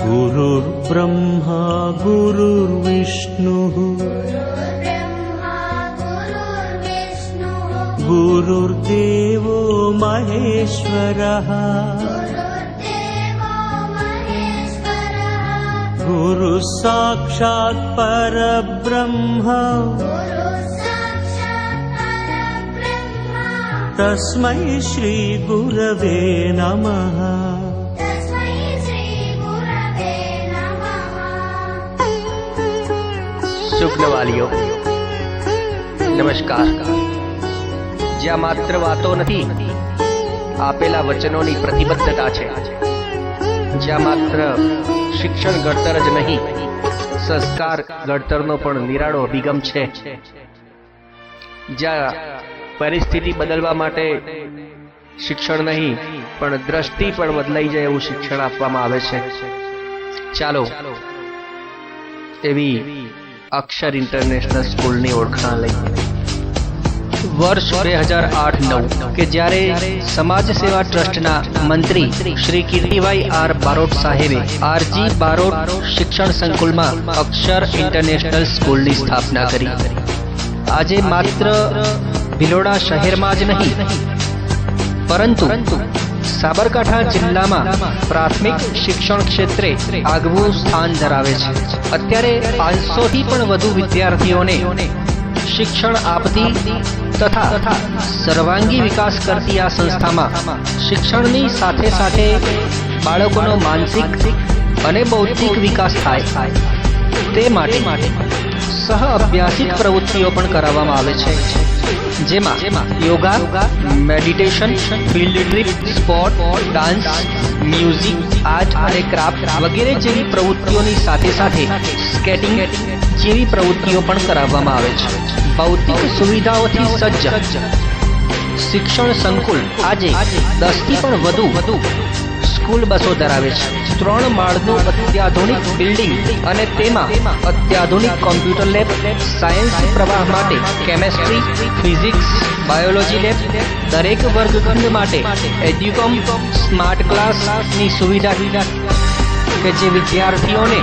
गुरुर्ब्रह्मा गुरुर्विष्णुः गुरुर्देवो महेश्वरः गुरुः साक्षात् परब्रह्म तस्मै श्री गुरवे नमः। શુભનવાલીઓ નમસ્કાર। જ્યાં માત્ર વાતો નથી, આપેલા વચનોની પ્રતિબદ્ધતા છે। જ્યાં માત્ર શિક્ષણ ઘડતર જ નહીં, સંસ્કાર ઘડતરનો પણ નિરાળો અભિગમ છે। જ્યાં પરિસ્થિતિ બદલવા માટે શિક્ષણ નહીં પણ દ્રષ્ટિ પણ બદલાઈ જાય એવું શિક્ષણ આપવામાં આવે છે। ચાલો એવી અક્ષર ઇન્ટરનેશનલ સ્કૂલની ઓળખાણ લઈ। વર્ષ 2008-9 કે જ્યારે સમાજ સેવા ટ્રસ્ટના મંત્રી શ્રી કીર્તિભાઈ આર બારોટ સાહેબે આરજી બારોટ શિક્ષણ સંકુલમાં અક્ષર ઇન્ટરનેશનલ સ્કૂલની સ્થાપના કરી। આજે માત્ર ભિલોડા શહેરમાં જ નહીં પરંતુ સાબરકાંઠા જિલ્લામાં પ્રાથમિક શિક્ષણ ક્ષેત્રે આગવું સ્થાન ધરાવે છે। અત્યારે 500થી પણ વધુ વિદ્યાર્થીઓને શિક્ષણ આપતી તથા સર્વાંગી વિકાસ કરતી આ સંસ્થામાં શિક્ષણની સાથે સાથે બાળકોનો માનસિક અને બૌદ્ધિક વિકાસ થાય તે માટે સહ અભ્યાસિક પ્રવૃત્તિઓ પણ કરાવવામાં આવે છે, જેમાં yoga, meditation, field trip, sport, dance, music, art અને ક્રાફ્ટ વગેરે જેવી પ્રવૃત્તિઓની સાથે સાથે સ્કેટિંગ જેવી પ્રવૃત્તિઓ પણ કરાવવામાં આવે છે। ભૌતિક સુવિધાઓથી સજ્જ શિક્ષણ સંકુલ આજે 10થી પણ વધુ સ્કૂલ બસો ધરાવે છે। 3 માળનું અત્યાધુનિક બિલ્ડિંગ અને તેમાં અત્યાધુનિક કોમ્પ્યુટર લેબ, સાયન્સ પ્રવાહ માટે કેમેસ્ટ્રી, ફિઝિક્સ, બાયોલોજી લેબ, દરેક વર્ગખંડ માટે એડ્યુકોમ, સ્માર્ટ ક્લાસની સુવિધા કે જે વિદ્યાર્થીઓને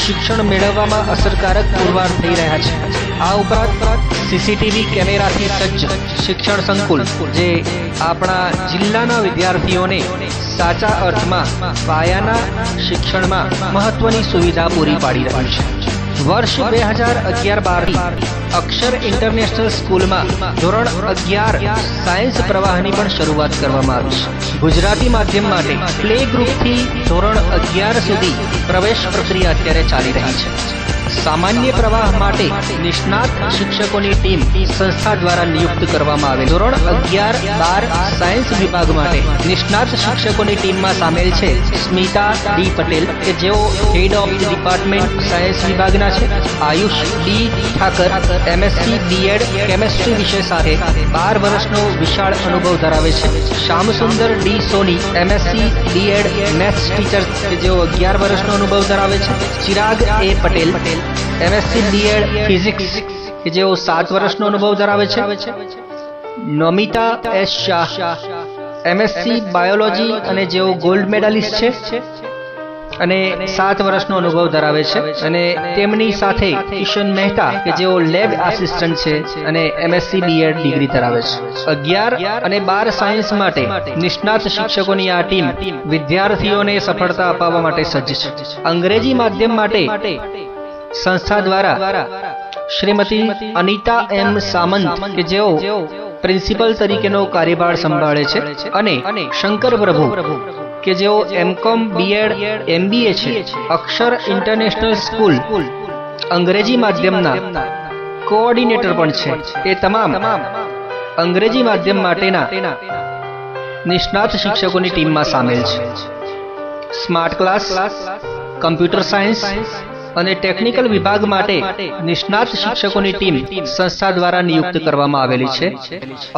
શિક્ષણ મેળવવામાં અસરકારક પુરવાર થઈ રહ્યા છે। આ ઉપરાંત સીસીટીવી કેમેરાથી સજ્જ શિક્ષણ સંકુલ જે આપણા જિલ્લાના વિદ્યાર્થીઓને સાચા અર્થમાં પાયાના શિક્ષણમાં મહત્વની સુવિધા પૂરી પાડી રહ્યું છે। વર્ષ 2011-12 અક્ષર ઇન્ટરનેશનલ સ્કૂલમાં ધોરણ 11 સાયન્સ પ્રવાહની પણ શરૂઆત કરવામાં આવી છે। ગુજરાતી માધ્યમ માટે પ્લે ગ્રુપથી ધોરણ 11 સુધી પ્રવેશ પ્રક્રિયા અત્યારે ચાલી રહી છે। સામાન્ય પ્રવાહ માટે નિષ્ણાત શિક્ષકોની ટીમ સંસ્થા દ્વારા નિયુક્ત કરવામાં આવે। ધોરણ 11-12 સાયન્સ વિભાગ માટે નિષ્ણાત શિક્ષકોની ટીમમાં સામેલ છે સ્મિતા ડી પટેલ કે જેઓ હેડ ઓફ ડિપાર્ટમેન્ટ સાયન્સ વિભાગના છે, Ayush D Thakar MSc BEd chemistry વિષય સાથે 12 વર્ષનો વિશાળ અનુભવ ધરાવે છે, શ્યામસુંદર ડી સોની MSc BEd મેથ્સ ટીચર કે જેઓ 11 વર્ષનો અનુભવ ધરાવે છે, ચિરાગ એ પટેલ MSc BEd ફિઝિક્સ કે જેઓ 7 વર્ષનો અનુભવ ધરાવે છે, Namita S Shah MSc biology અને જેઓ ગોલ્ડ મેડાલિસ્ટ છે અને 7 વર્ષનો અનુભવ ધરાવે છે, અને તેમની સાથે કિશન મહેતા કે જેઓ લેબ આસિસ્ટન્ટ છે અને MSc BEd ડિગ્રી ધરાવે છે। 11 અને 12 સાયન્સ માટે નિષ્ણાત શિક્ષકોની આ ટીમ વિદ્યાર્થીઓને સફળતા અપાવવા માટે સજ્જ છે। અંગ્રેજી માધ્યમ માટે સંસ્થા દ્વારા શ્રીમતી અનિતા એમ સામંત કે જેઓ પ્રિન્સિપલ તરીકેનો કાર્યભાર સંભાળે છે અને શંકર પ્રભુ કે જેઓ MCom BEd MBA છે, અક્ષર ઇન્ટરનેશનલ સ્કૂલ અંગ્રેજી માધ્યમના કોઓર્ડિનેટર પણ છે। એ તમામ અંગ્રેજી માધ્યમ માટેના નિષ્ણાત શિક્ષકોની ટીમમાં સામેલ છે। સ્માર્ટ ક્લાસ, કમ્પ્યુટર સાયન્સ અને ટેકનિકલ વિભાગ માટે નિષ્ણાત શિક્ષકોની ટીમ સંસ્થા દ્વારા નિયુક્ત કરવામાં આવેલી છે.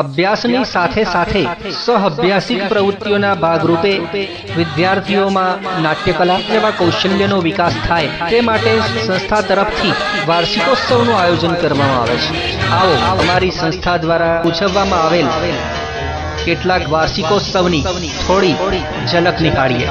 અભ્યાસની સાથે સાથે સહઅભ્યાસિક પ્રવૃત્તિઓના ભાગરૂપે વિદ્યાર્થીઓમાં નાટ્યકલા જેવા કૌશલ્યનો વિકાસ થાય તે માટે સંસ્થા તરફથી વાર્ષિકોત્સવનું આયોજન કરવામાં આવે છે. આવો અમારી સંસ્થા દ્વારા ઉજવવામાં આવેલ કેટલાક વાર્ષિકોત્સવની થોડી ઝલક નિહાળીએ.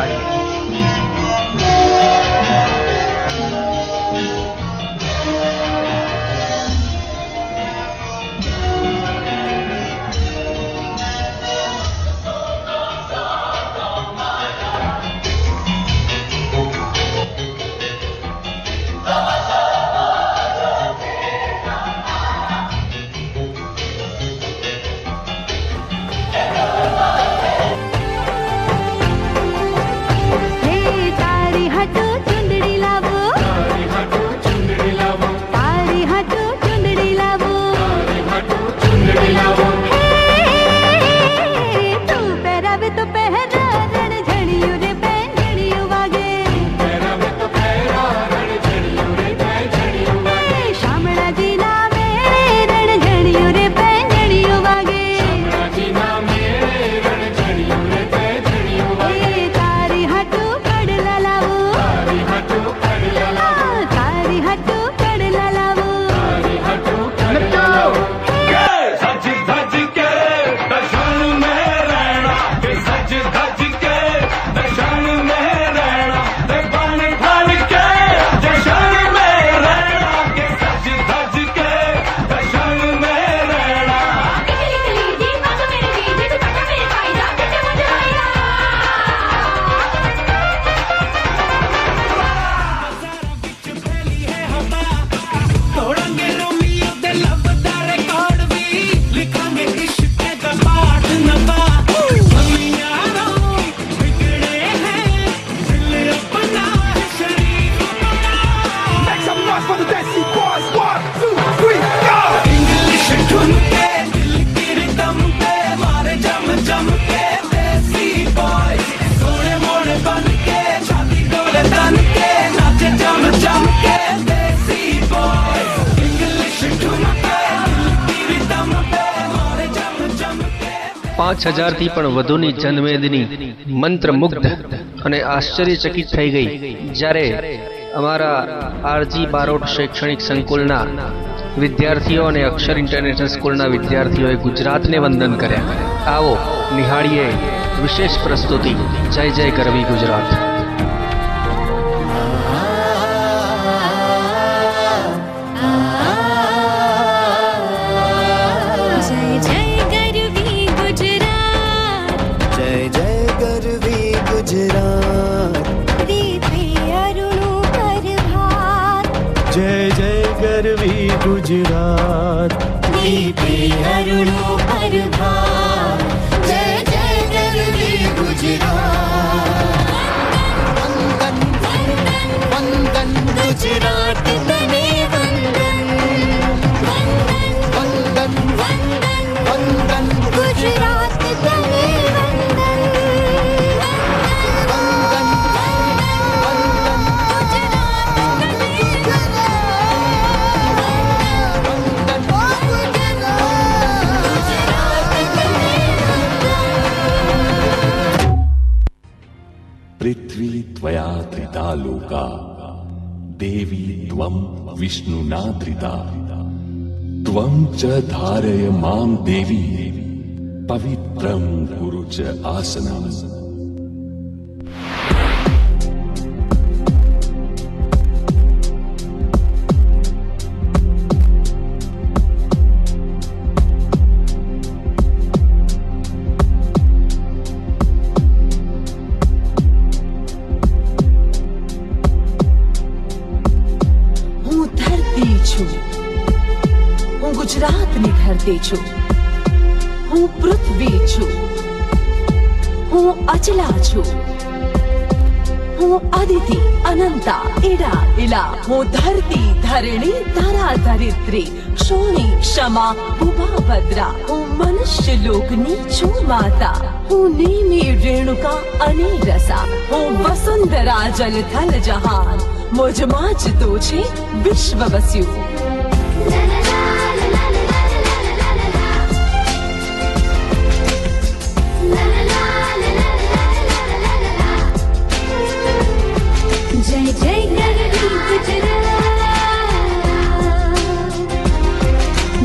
પાંચ હજારથી પણ વધુની જનમેદની મંત્રમુગ્ધ અને આશ્ચર્યચકિત થઈ ગઈ જ્યારે અમારા આરજી બારોટ શૈક્ષણિક સંકુલના વિદ્યાર્થીઓ અને અક્ષર ઇન્ટરનેશનલ સ્કૂલના વિદ્યાર્થીઓએ ગુજરાતને વંદન કર્યા. આવો નિહાળીએ વિશેષ પ્રસ્તુતિ જય જય ગરવી ગુજરાત. ગુજરાત દીપે અરુણો પરભાર જય જય ગરવી ગુજરાત વંદન વંદન વંદન ગુજરાત તને વંદન વંદન વંદન વંદન ગુજરાત તને पृथ्वी त्वया धृता लोका देवी त्वं विष्णुना धृता त्वं च धारय मां देवी पवित्रं कुरु च आसनम्. હું ગુજરાતની ધરતી છું, હું પૃથ્વી છું, હું અચલા છું, હું અદિતિ અનંતા ઇડા ઇલા, હું ધરતી ધરણી ધરા ધરિત્રી શોણી ક્ષમા ઉભા ભદ્રા, હું મનુષ્ય લોકની છું માતા, હું નીમી રેણુકા અને રસા, હું વસુંધરા જલ થલ જહાન, મોજમાં જ તો છે વિશ્વ વસ્યું. जय जय गरवी गुजरात,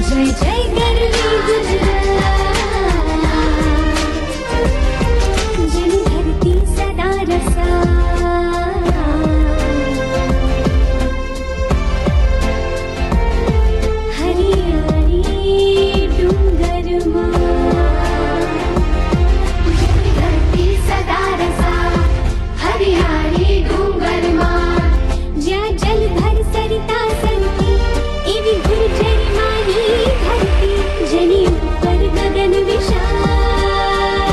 जय जय गरवी गुजरात, जन धरती सदा रसा, हरियाली डूंगरमा, जन धरती सदा रसा, हरियाली डूंगरमा, જ્યાં જલધર સરિતા સરતી એવી ગુર્જરી મારી ધરતી, જેની ઉપર ગગન વિશાળ,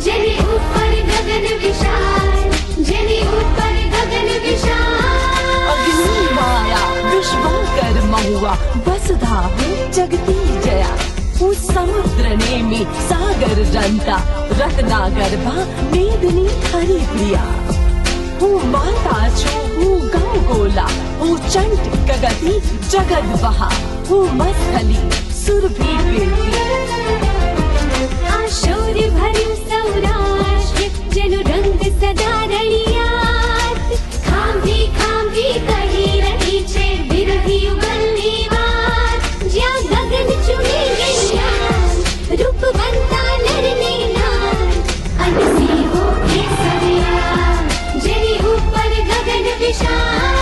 જેની ઉપર ગગન વિશાળ, જેની ઉપર ગગન વિશાળ. अग्नि माया विश्वकर महुआ वसुधा हूँ जगती जया. હું સમુદ્ર નેમી સાગર રંતા રત્ના ગર્ભા મેદની હરિપ્રિયા. હું માતા છું, હું ગૌ ગોલા, હું ચંટ ગગતી જગદ બહા, હું મસ્થલી સુરભી પીરતી. આ શૌર્ય ભર્યું સૌરાષ્ટ્ર, જેનો રંગ સદા રળિયાત, ખાંભી ખાંભી કહી રહી છે વિરહી યુગલની વાત, જ્યાં ગગન ચૂમે ગણ્યા રૂપવંતા નરને નાર, અને સિંહો કેસરિયા, જેની ઉપર ગગન વિશાળ,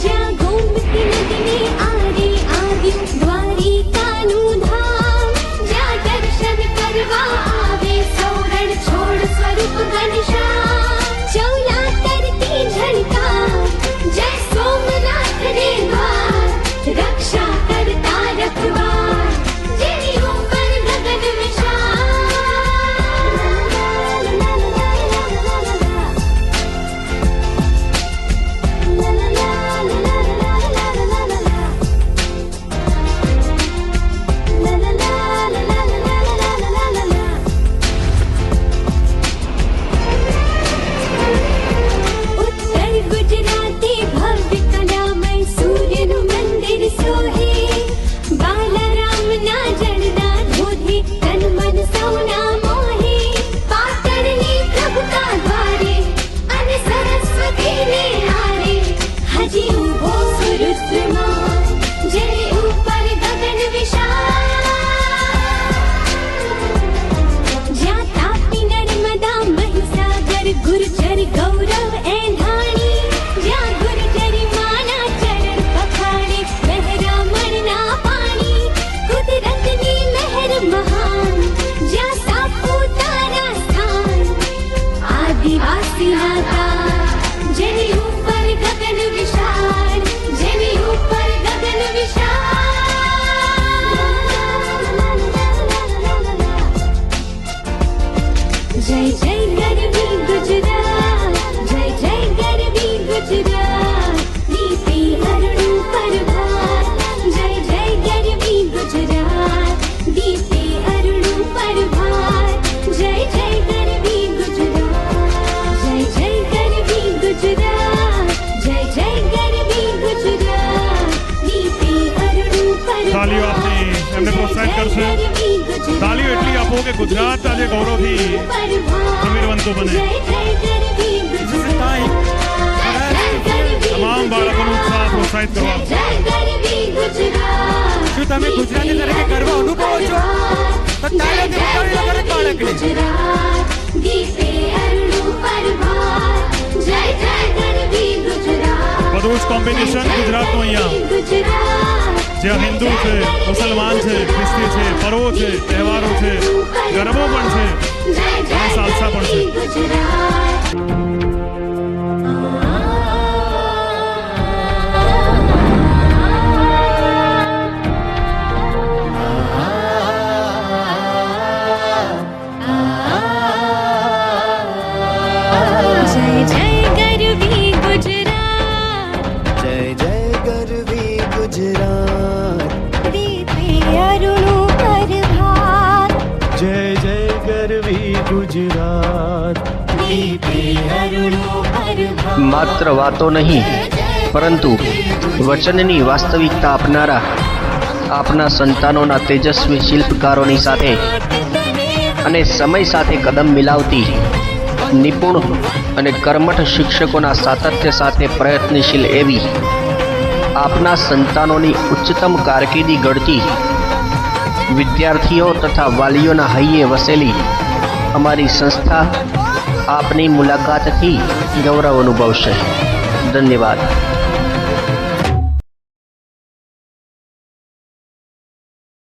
જ્યાં ગોમતી નદીને આરે આવ્યું દ્વારિકાનું ધામ, જ્યાં દર્શન કરવા આવે સૌરણ છોડ સ્વરૂપ ઘનશ્યામ, ચૌલા તરતી ઝળકા જય સોમનાથ રે દ્વાર, રક્ષા કરતા રખવાળ, જેની ઉપર ગગન ઉત્તર ગુજરાતે ભવ્ય કલામય સૂર્યનું મંદિર સોહે, બાલરામના જળના ધોધે તન મન સૌના મોહે, પાટણની પ્રભુતા દ્વારે અને સરસ્વતીને આરે, હજી ઊભો સુરુદ્રમાં, જેની ઉપર ગગન વિશાળ, જ્યાં તાપી નર્મદા મહીસાગર ગુર્જર ગૌરવ એંધાણી, જ્યાં ગુર્જરી માના ચરણ પખાડે મહેરામણના પાણી, કુદરતની મહેર મહાન, જ્યાં સાપુતારા સ્થાન, આદિવાસીના તાર, જેની ઉપર ગગન વિશાળ, જેની ઉપર ગગન વિશાળ. જય જય ગરવી ગુજરાત, જય જય ગરવી ગુજરાત, દીપી અરુણું પરભાર, જય જય ગરવી ગુજરાત, દીપી અરુણું પરભાર, જય જય ગરવી ગુજરાત, જય જય ગરવી ગુજરાત, જય જય ગરવી ગુજરાત, દીપી અરુણું પરભાર. તાલીઓ આપને એમને પ્રોત્સાહિત કરશે. તાલીઓ એટલી આપો કે ગુજરાત આજે ગૌરવથી સમીરવંતો બને. તમામ બાળકોનો ઉત્સાહ પ્રોત્સાહિત કરવા. શું તમે ગુજરાતી તરીકે ગર્વ અનુભવો છો? તો તાળીઓથી ઉઠાવી લો દરેક બાળકને. બધું જ કોમ્બિનેશન ગુજરાતનું અહીંયા, જ્યાં હિન્દુ છે, મુસલમાન છે, ખ્રિસ્તી છે, પર્વો છે, તહેવારો છે, ગરબો પણ છે અને સાલસા પણ છે. જય જય ગરવી ગુજરાત. માત્ર વાતો નહીં પરંતુ વચનની વાસ્તવિકતા આપનારા આપના સંતાનોના તેજસ્વી શિલ્પકારોની સાથે અને સમય સાથે કદમ મિલાવતી નિપુણ અને કર્મઠ શિક્ષકોના સાતત્ય સાથે પ્રયત્નશીલ એવી આપના સંતાનોની ઉચ્ચતમ કારકિર્દી ઘડતી વિદ્યાર્થીઓ તથા વાલીઓના હૈયે વસેલી અમારી સંસ્થા આપની મુલાકાતથી ગૌરવ અનુભવશે. ધન્યવાદ.